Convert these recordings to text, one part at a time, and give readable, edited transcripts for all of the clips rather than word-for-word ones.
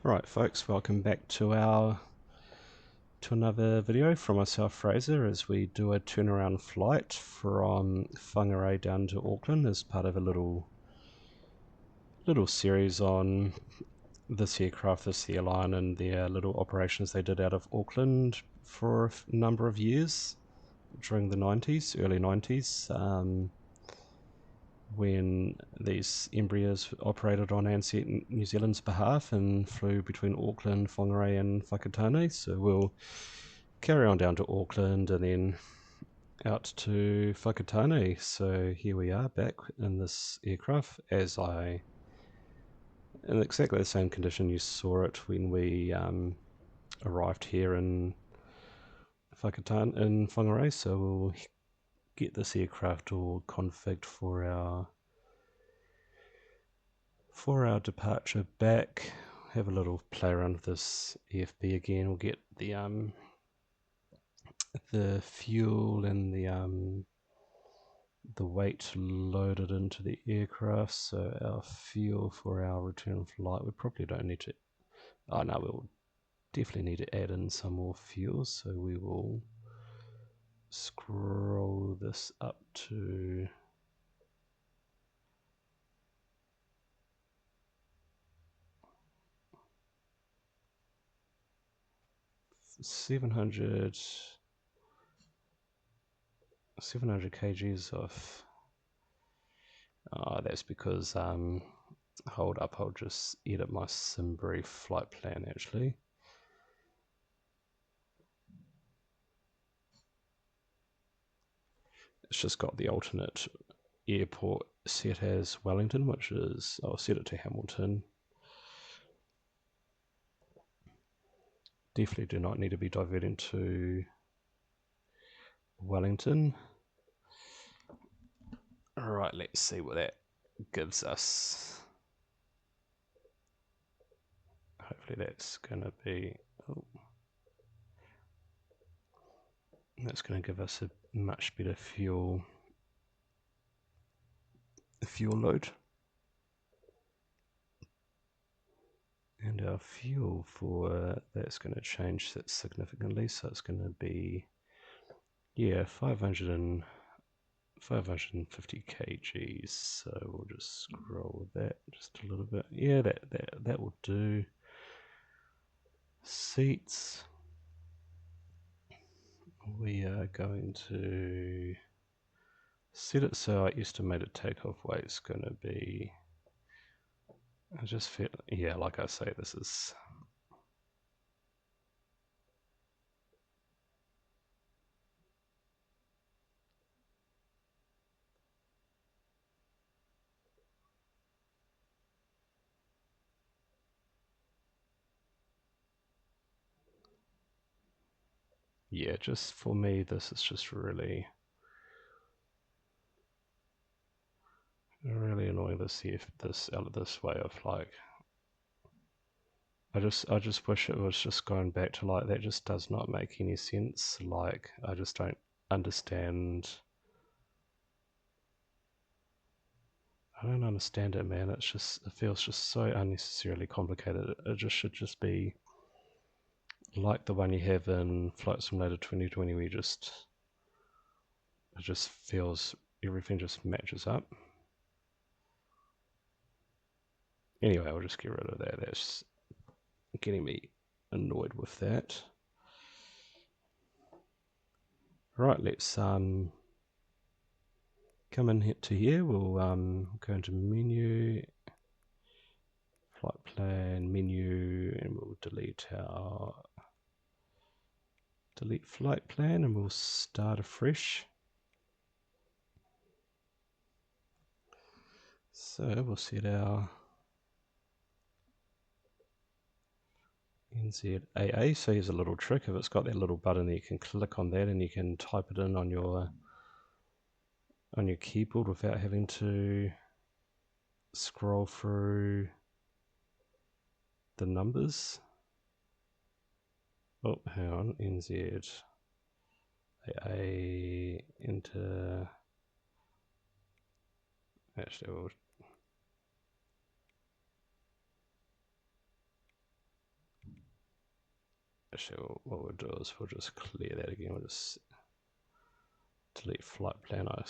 Right, folks, welcome back to another video from myself, Fraser, as we do a turnaround flight from Whangarei down to Auckland as part of a little series on this aircraft, this airline, and their little operations they did out of Auckland for a number of years during the 90s, early 90s. When these Embraers operated on Ansett New Zealand's behalf and flew between Auckland, Whangarei and Whakatane. So we'll carry on down to Auckland and then out to Whakatane. So here we are back in this aircraft in exactly the same condition you saw it when we arrived here in Whangarei. So we'll get this aircraft all configured for our departure back. Have a little play around with this EFB again. We'll get the fuel and the weight loaded into the aircraft. So our fuel for our return flight, we probably don't need to. Oh no, we'll definitely need to add in some more fuel. So we will scroll this up to 700 kgs of. That's because hold up, I'll just edit my SimBrief flight plan actually. It's just got the alternate airport set as Wellington, which is, I'll set it to Hamilton. Definitely do not need to be diverting to Wellington. Alright, let's see what that gives us. Hopefully that's going to be, that's going to give us a much better fuel load. And our fuel for that's going to change that significantly, so it's going to be 550 kgs. So we'll just scroll that just a little bit. Yeah, that will do. Seats, we are going to set it so our estimated takeoff weight is going to be, I just feel, yeah, like I say, this is just for me, this is just really annoying to see if this way of like, I just wish it was just going back to like, that just does not make any sense. Like, I just don't understand. I don't understand it, man. It feels just so unnecessarily complicated. It just should just be like the one you have in Flight Simulator 2020, where it just feels everything just matches up. Anyway, I'll just get rid of that. That's getting me annoyed with that. Right, let's come in to here. We'll go into menu, flight plan, menu, and we'll delete flight plan, and we'll start afresh. So we'll set our NZAA. So here's a little trick. If it's got that little button there, you can click on that and you can type it in on your keyboard without having to scroll through the numbers. Oh, hang on, NZAA, enter. Actually, actually, what we'll do is we'll just clear that again. We'll just delete flight plan. I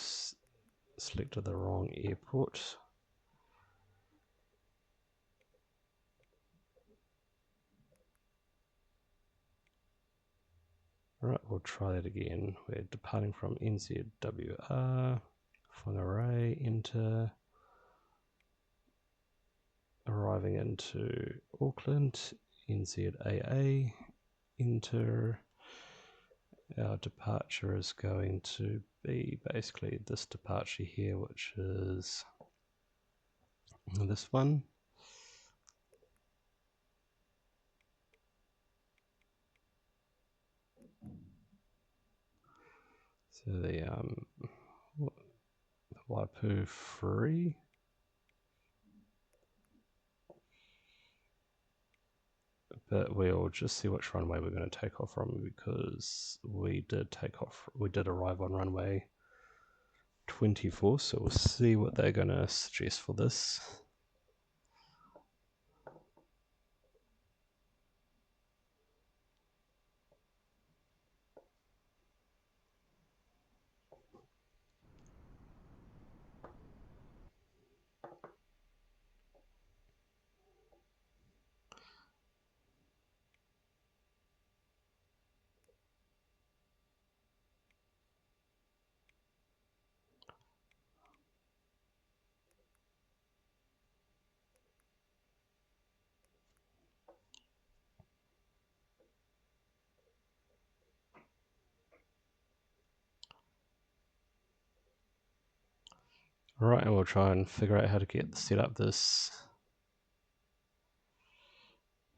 selected the wrong airport. Right, we'll try that again. We're departing from NZWR, Whangarei, enter, arriving into Auckland, NZAA, enter. Our departure is going to be basically this departure here, which is this one. So the Waipu free. But we'll just see which runway we're going to take off from, because we did arrive on runway 24, so we'll see what they're going to suggest for this. Alright, and we'll try and figure out how to set up this.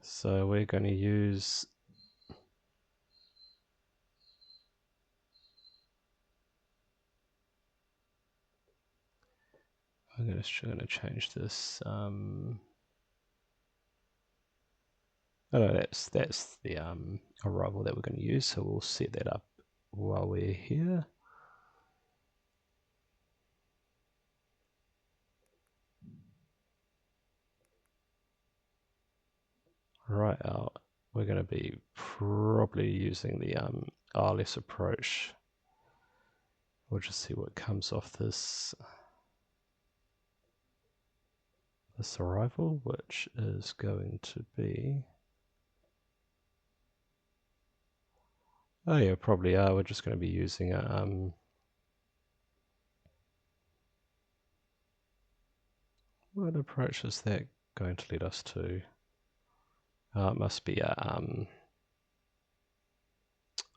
So we're going to use I'm just going to change this. Oh no, that's the arrival that we're going to use. So we'll set that up while we're here. Right, we're going to be probably using the RLS approach. We'll just see what comes off this arrival, which is going to be. Oh yeah, probably are. We're just going to be using a what approach is that going to lead us to? It must be a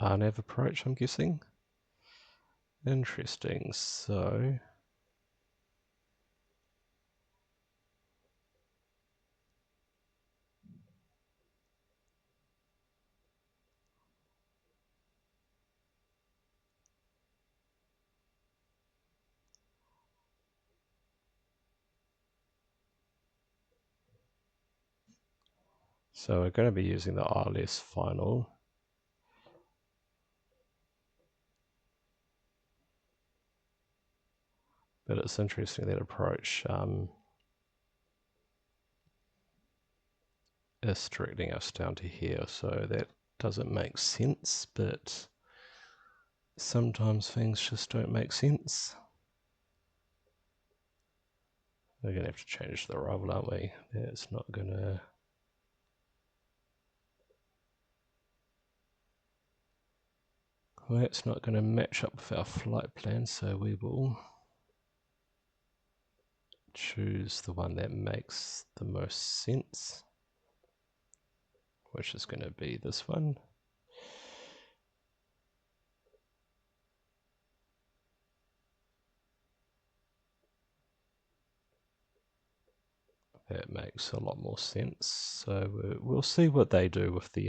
RNAV approach, I'm guessing. Interesting. So we're going to be using the RLS final. But it's interesting that approach is directing us down to here, so that doesn't make sense, but sometimes things just don't make sense. We're going to have to change the arrival, aren't we? That's not going to... Well, that's not going to match up with our flight plan, so we will choose the one that makes the most sense, which is going to be this one. That makes a lot more sense. So we'll see what they do with the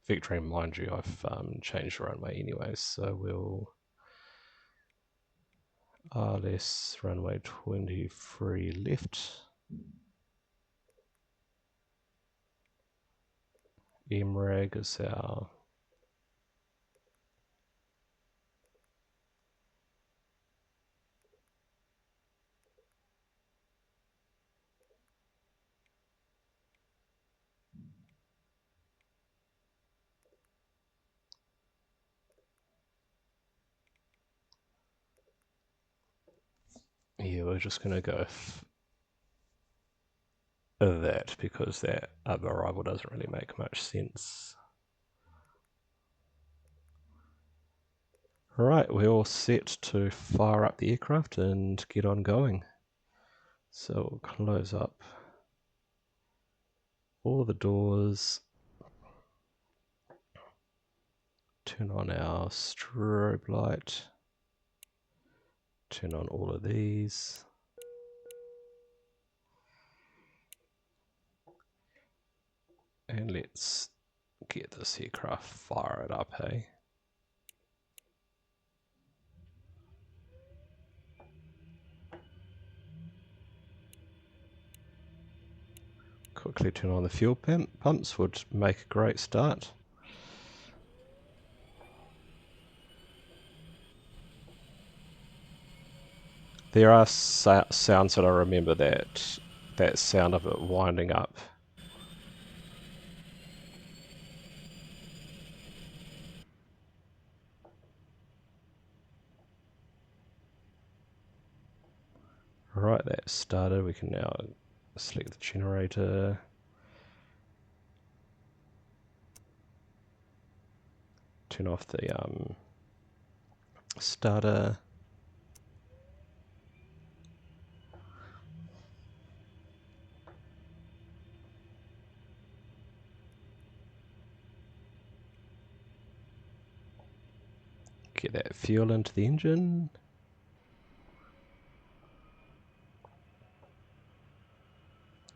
vectoring. Mind you, I've changed the runway anyways, so we'll RLS runway 23 left. MRAG is our yeah, we're just going to go that because that other arrival doesn't really make much sense. Right, we're all set to fire up the aircraft and get on going. So we'll close up all the doors, turn on our strobe light, turn on all of these. And let's get this aircraft fired up, hey? Quickly turn on the fuel pumps would make a great start. There are sounds that I remember, that sound of it winding up. Right, that started. We can now select the generator. Turn off the starter. Get that fuel into the engine.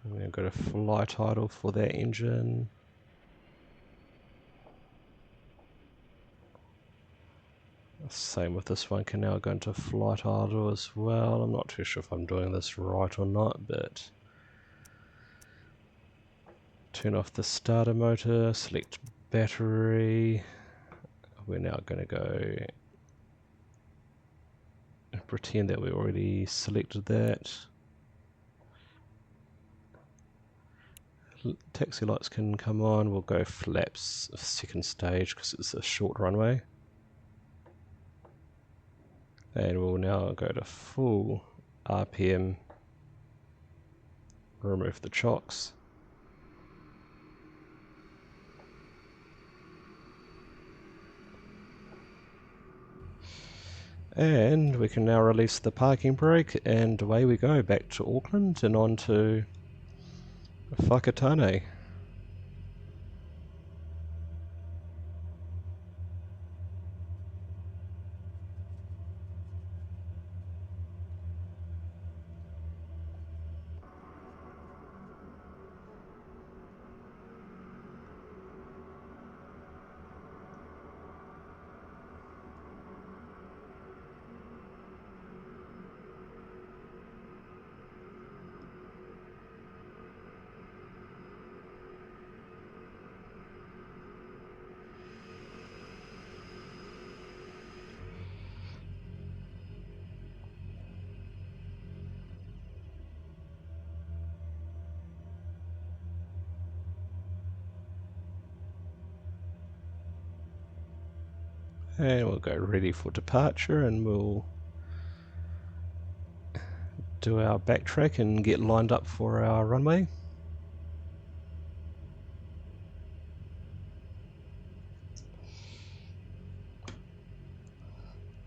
I'm going to go to flight idle for that engine. Same with this one, can now go into flight idle as well. I'm not too sure if I'm doing this right or not, but turn off the starter motor, select battery. We're now going to go and pretend that we already selected that. Taxi lights can come on. We'll go flaps second stage because it's a short runway. And we'll now go to full RPM, remove the chocks. And we can now release the parking brake, and away we go back to Auckland and on to Whakatane. And we'll go ready for departure, and we'll do our backtrack and get lined up for our runway.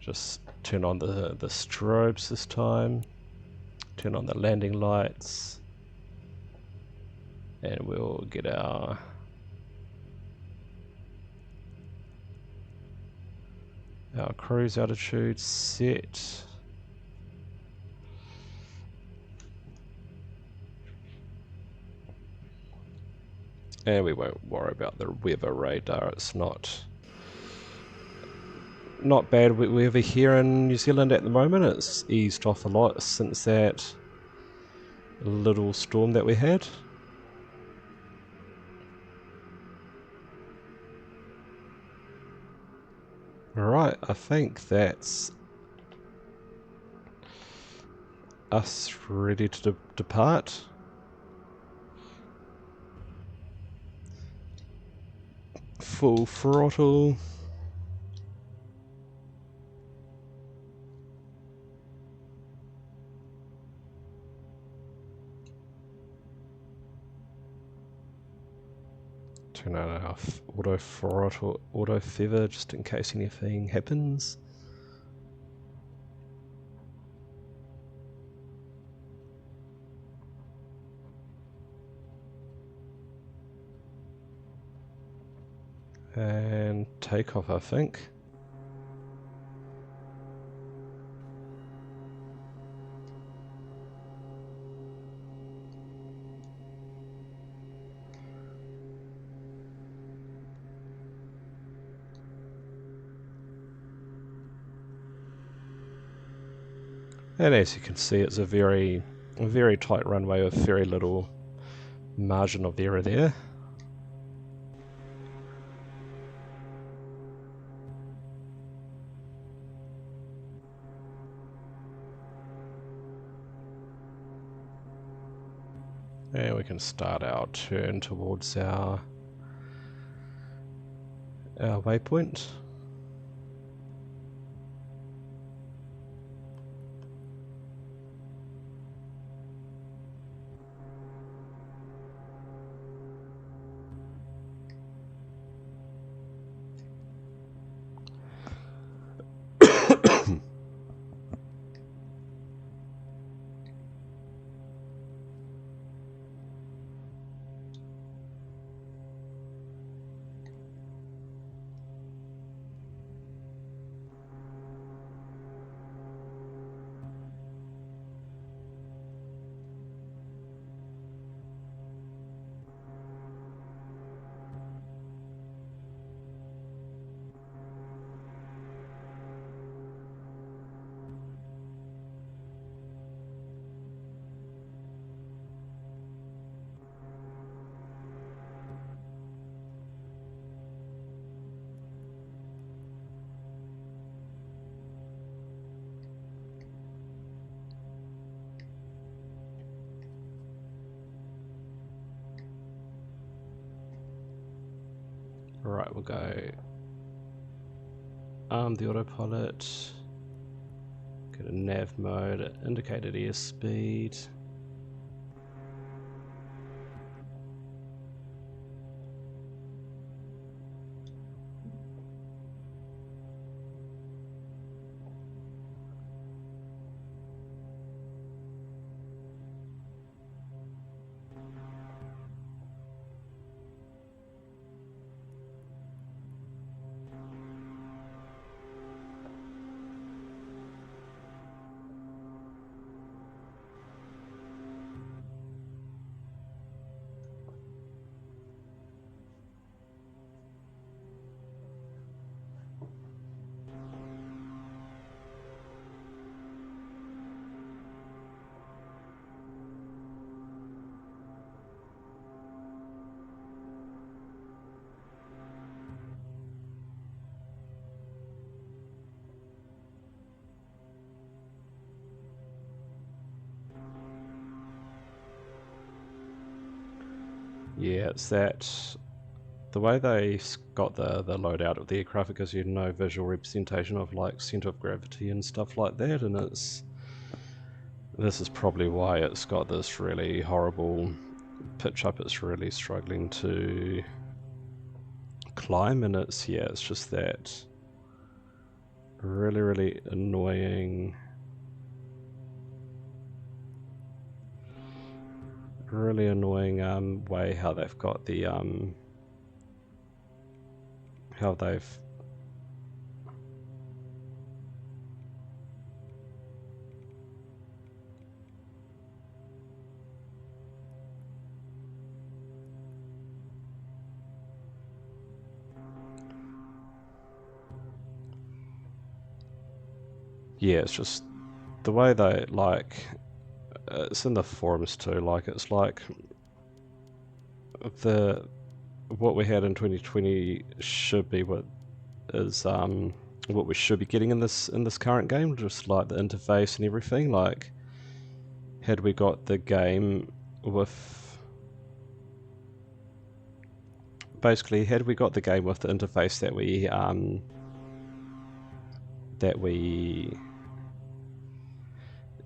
Just turn on the strobes this time, turn on the landing lights, and we'll get our cruise altitude set. And we won't worry about the weather radar, it's not bad weather here in New Zealand at the moment. It's eased off a lot since that little storm that we had. Alright, I think that's us ready to depart. Full throttle. Turn on our auto throttle, auto feather, just in case anything happens. And takeoff, I think. And as you can see, it's a very tight runway with very little margin of error there. And we can start our turn towards our waypoint. Right, we'll go arm the autopilot, go to nav mode, indicated airspeed. Yeah, it's that the way they got the loadout of the aircraft, because you no visual representation of like center of gravity and stuff like that, and this is probably why it's got this really horrible pitch up. It's really struggling to climb, and it's just that really annoying way how they've got the how they've it's just the way they like it's in the forums too, like it's like what we had in 2020 should be what we should be getting in this current game, just like the interface and everything. Like, had we got the game with basically had we got the game with the interface that we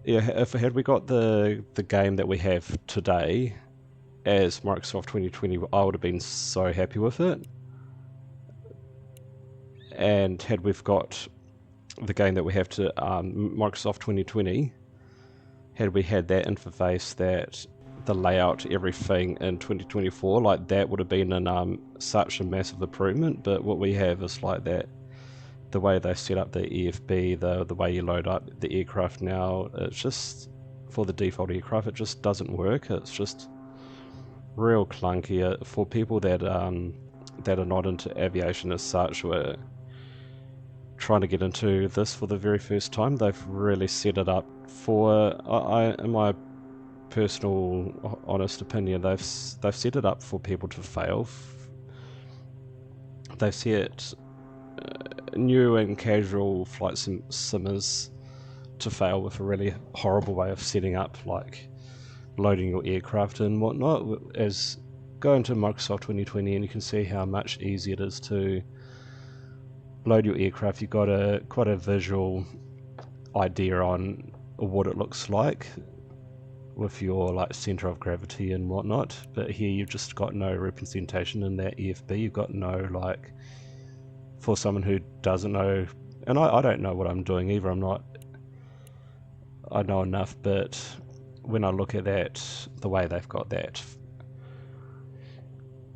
had we got the game that we have today, as Microsoft 2020, I would have been so happy with it. And had we've got the game that we have to Microsoft 2020, had we had that interface, that the layout, everything in 2024, like that would have been an such a massive improvement. But what we have is like that, the way they set up the EFB, the way you load up the aircraft now, it's just, for the default aircraft, it just doesn't work. It's just real clunky. For people that that are not into aviation as such, were trying to get into this for the very first time, they've really set it up for, in my personal honest opinion, they've set it up for people to fail. They've set new and casual flight simmers to fail with a really horrible way of setting up, like loading your aircraft and whatnot. As go into Microsoft 2020 and you can see how much easier it is to load your aircraft. You've got quite a visual idea on what it looks like with your like center of gravity and whatnot, but here you've just got no representation in that EFB. You've got no, like, for someone who doesn't know, and I don't know what I'm doing either, I know enough, but when I look at that, the way they've got that,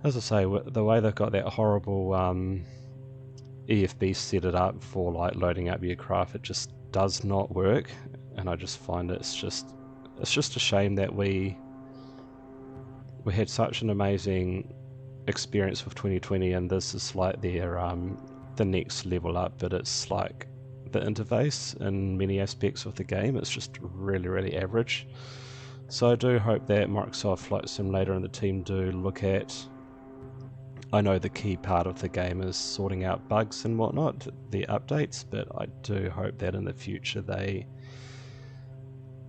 as I say, the way they've got that horrible EFB set it up for like loading up aircraft, it just does not work. And I just find it's just a shame that we had such an amazing experience with 2020, and this is like their the next level up. But it's like the interface in many aspects of the game, it's just really average. So I do hope that Microsoft Flight Simulator and the team do look at, I know the key part of the game is sorting out bugs and whatnot, the updates, but I do hope that in the future they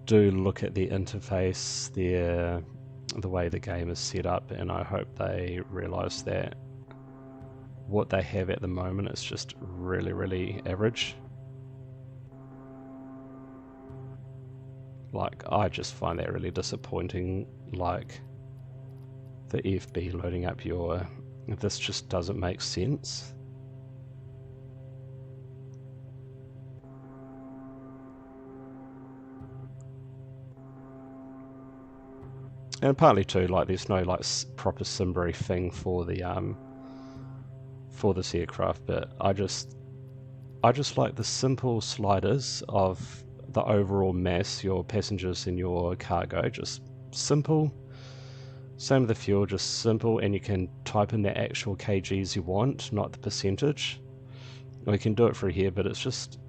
do look at the interface, the way the game is set up, and I hope they realise that what they have at the moment is just really average. Like, I just find that really disappointing, like the EFB loading up your, this just doesn't make sense. And partly too, like, there's no like proper sim briefing for the for this aircraft, but I just like the simple sliders of the overall mass, your passengers and your cargo, just simple. Same with the fuel, just simple, and you can type in the actual kgs you want, not the percentage. We can do it through here, but it's just,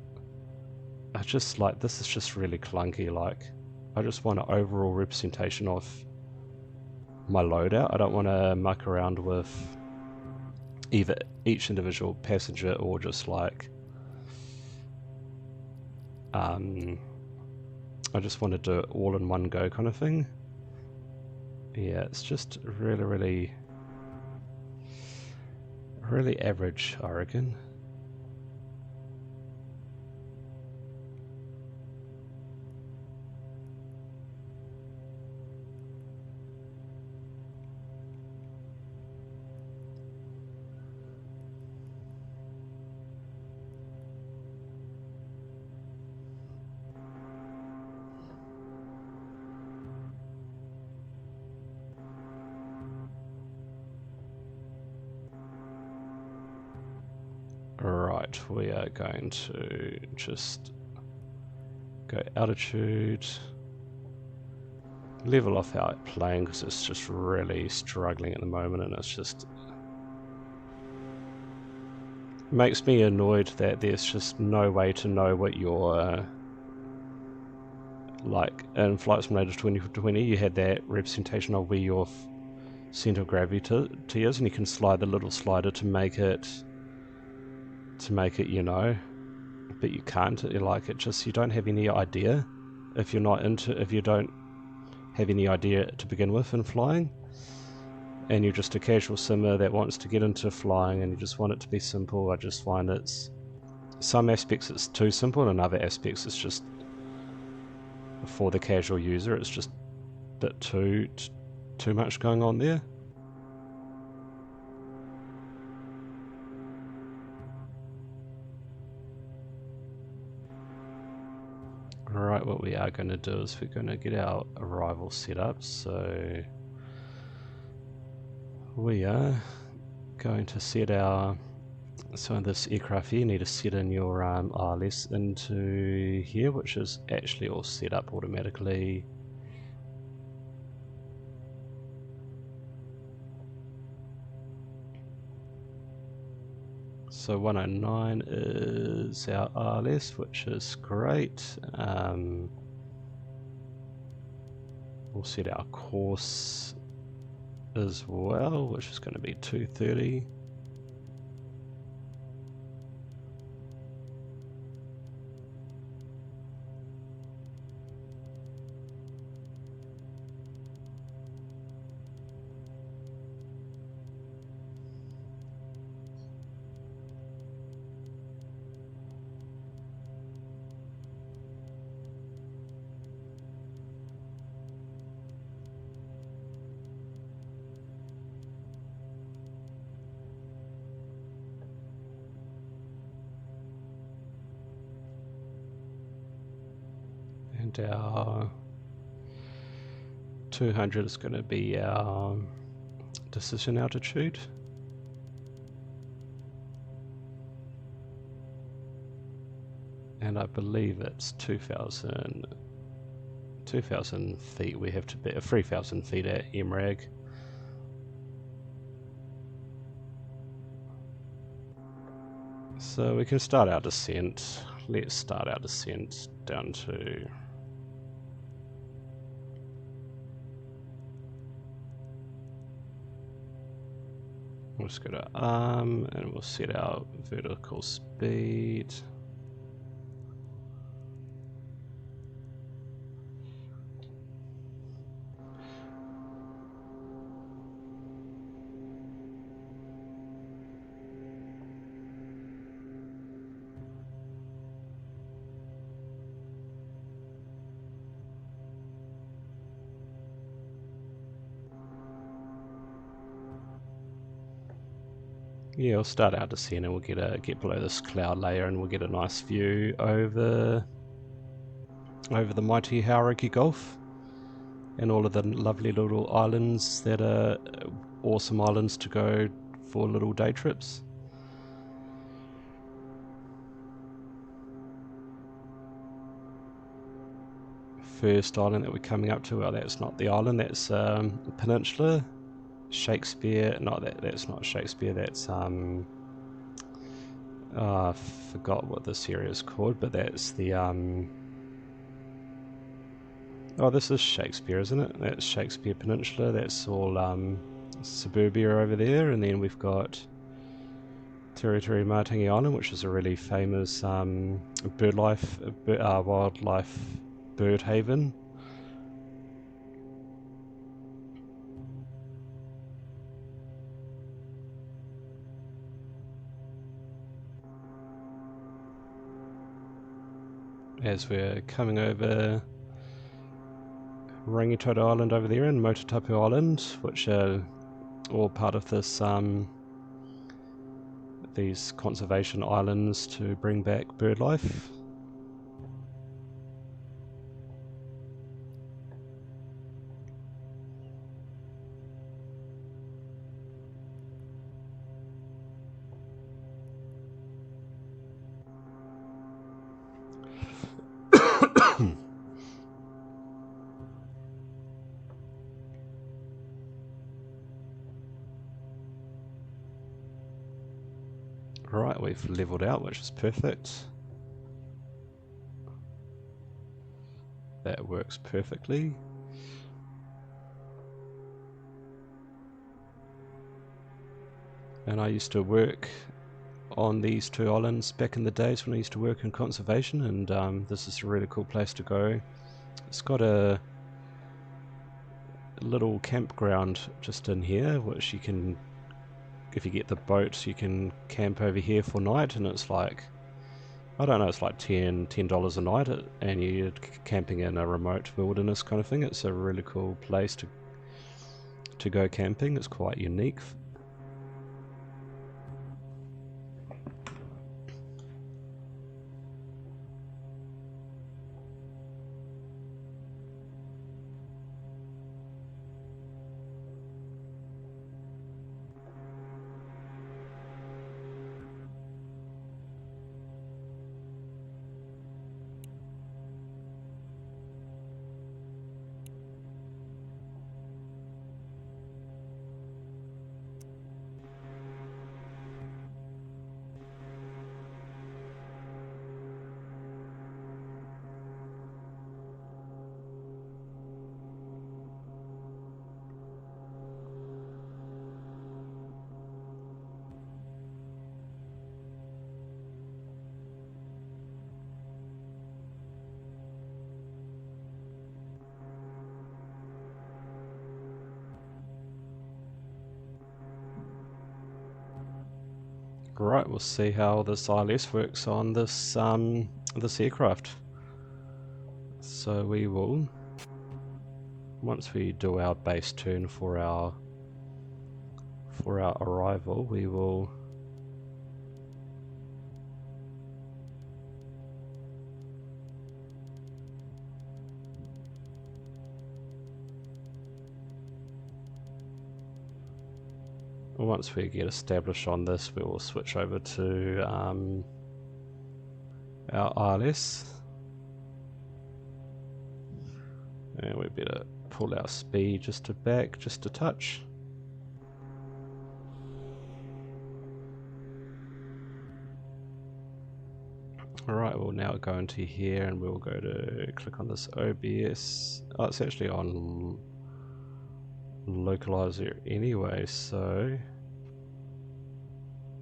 I just like, this is just really clunky. Like, I just want an overall representation of my loadout. I don't want to muck around with either each individual passenger or just like I just want to do it all in one go kind of thing. Yeah, it's just really average, I reckon. Right, we are going to just go altitude, level off our plane because it's just really struggling at the moment, and it's just makes me annoyed that there's just no way to know what your like in Flight Simulator 2020 you had that representation of where your center of gravity is, and you can slide the little slider to make it, you know, but you can't. Like, it just, you don't have any idea if you don't have any idea to begin with in flying, and you're just a casual simmer that wants to get into flying and you just want it to be simple. I just find it's, some aspects it's too simple, and in other aspects it's just, for the casual user, it's just a bit too too much going on there. Alright, what we are going to do is we're going to get our arrival set up. So we are going to set our, so in this aircraft here you need to set in your ILS into here, which is actually all set up automatically. So 109 is our ILS, which is great. We'll set our course as well, which is going to be 230. And our 200 is going to be our decision altitude. And I believe it's 2,000 feet. We have to be 3,000 feet at MRAG. So we can start our descent. Let's start our descent down to, we'll just go to arm and we'll set our vertical speed. Yeah, we'll start our descent and we'll get below this cloud layer and we'll get a nice view over the mighty Hauraki Gulf and all of the lovely little islands that are awesome islands to go for little day trips. First island that we're coming up to, well, that's not the island, that's a peninsula. Shakespeare, no, that's not Shakespeare, that's I forgot what this area is called, but that's the oh, this is Shakespeare, isn't it? That's Shakespeare Peninsula. That's all suburbia over there, and then we've got Territory Matangi Island, which is a really famous wildlife bird haven. As we're coming over Rangitoto Island over there and Motutapu Island, which are all part of this these conservation islands to bring back bird life. Right, we've leveled out, which is perfect. That works perfectly. And I used to work on these two islands back in the days when I used to work in conservation, and this is a really cool place to go. It's got a little campground just in here, which you can, if you get the boat, you can camp over here for night, and it's like, I don't know, it's like $10 a night, and you're camping in a remote wilderness kind of thing. It's a really cool place to to go camping. It's quite unique. Right, we'll see how this ILS works on this this aircraft. So we will, once we do our base turn for our arrival, we will once we get established on this, we will switch over to our ILS, and we better pull our speed just a touch. Alright, we'll now go into here and we'll go to click on this OBS. Oh, it's actually on localizer anyway, so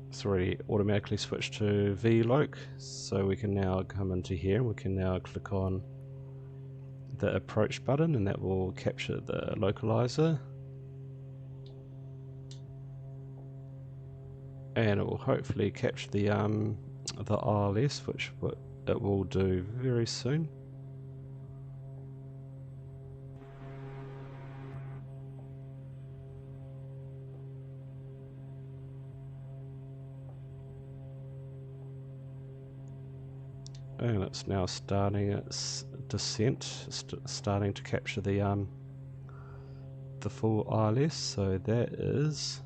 it's already automatically switched to VLoc, so we can now come into here and we can now click on the approach button, and that will capture the localizer, and it will hopefully capture the ILS, which it will do very soon. And it's now starting its descent, starting to capture the full ILS, so that is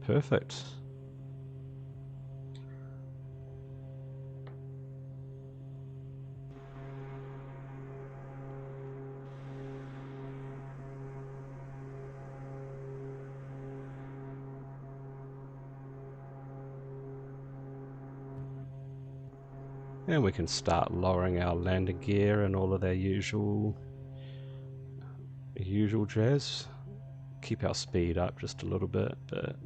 perfect. And we can start lowering our landing gear and all of their usual jazz. Keep our speed up just a little bit, but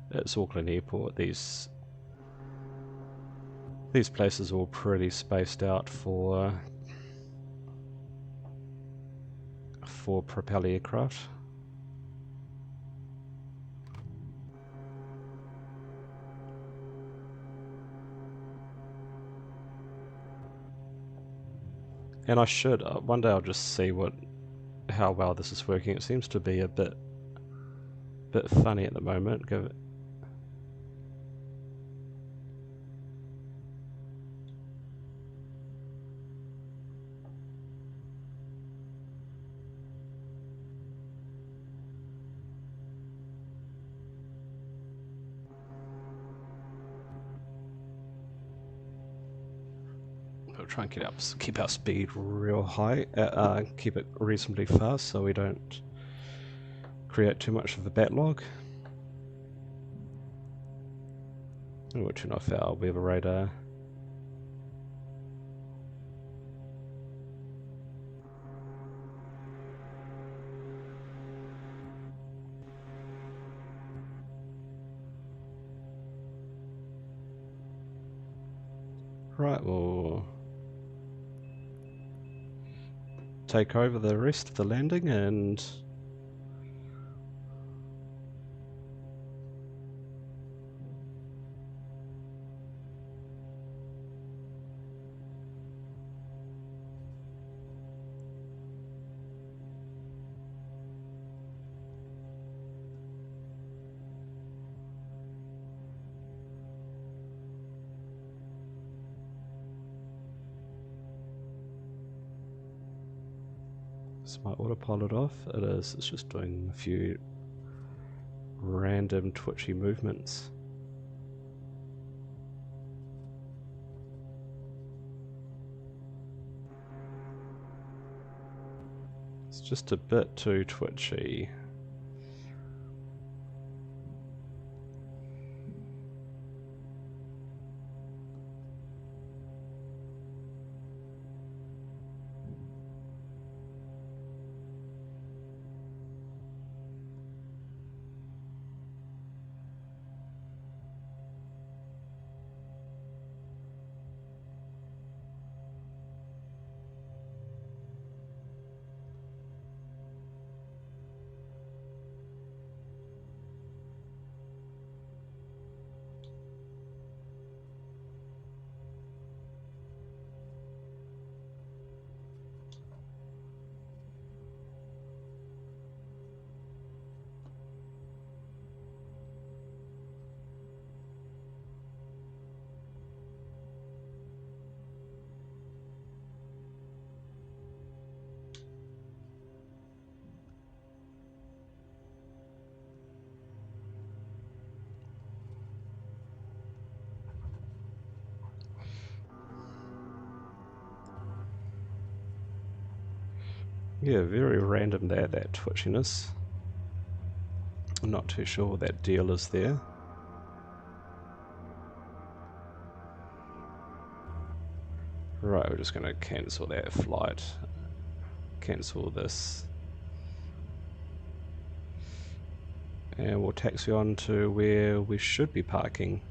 it's Auckland Airport. These places are all pretty spaced out for propeller aircraft. And I should one day I'll just see how well this is working. It seems to be a bit funny at the moment. We'll try and keep our speed real high, keep it reasonably fast so we don't create too much of a backlog. And we'll turn off our weather radar. Right, we'll take over the rest of the landing and Is my autopilot off? It is. It's just doing a few random twitchy movements. It's just a bit too twitchy. Yeah, very random there, that twitchiness. I'm not too sure what that deal is there. Right, we're just going to cancel that flight. Cancel this. And we'll taxi on to where we should be parking.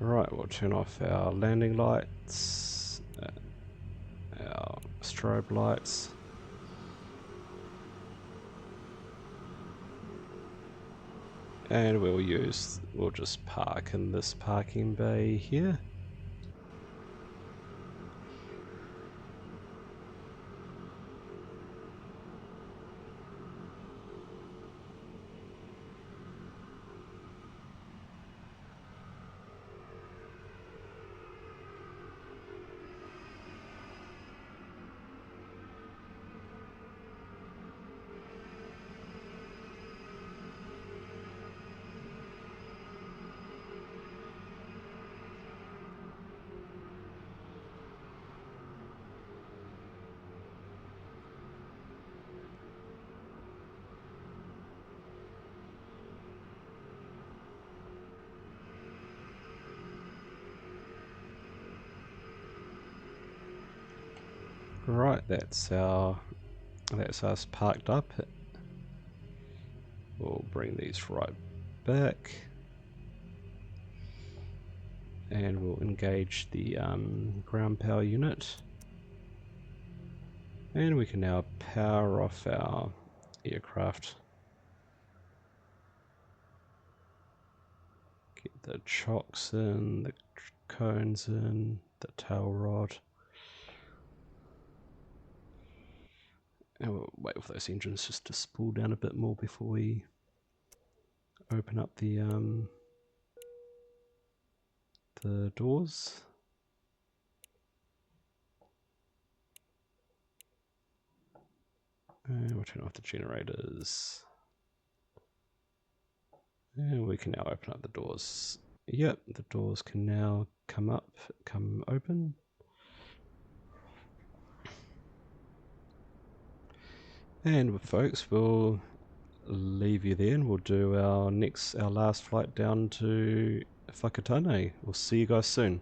Right, we'll turn off our landing lights, our strobe lights. And we'll just park in this parking bay here. Right, that's us parked up. We'll bring these right back, and we'll engage the ground power unit, and we can now power off our aircraft. Get the chocks in, the cones in, the tail rod. And we'll wait for those engines just to spool down a bit more before we open up the doors. And we'll turn off the generators. And we can now open up the doors Yep, the doors can now come open. And folks, we'll leave you there and we'll do our last flight down to Whakatane. We'll see you guys soon.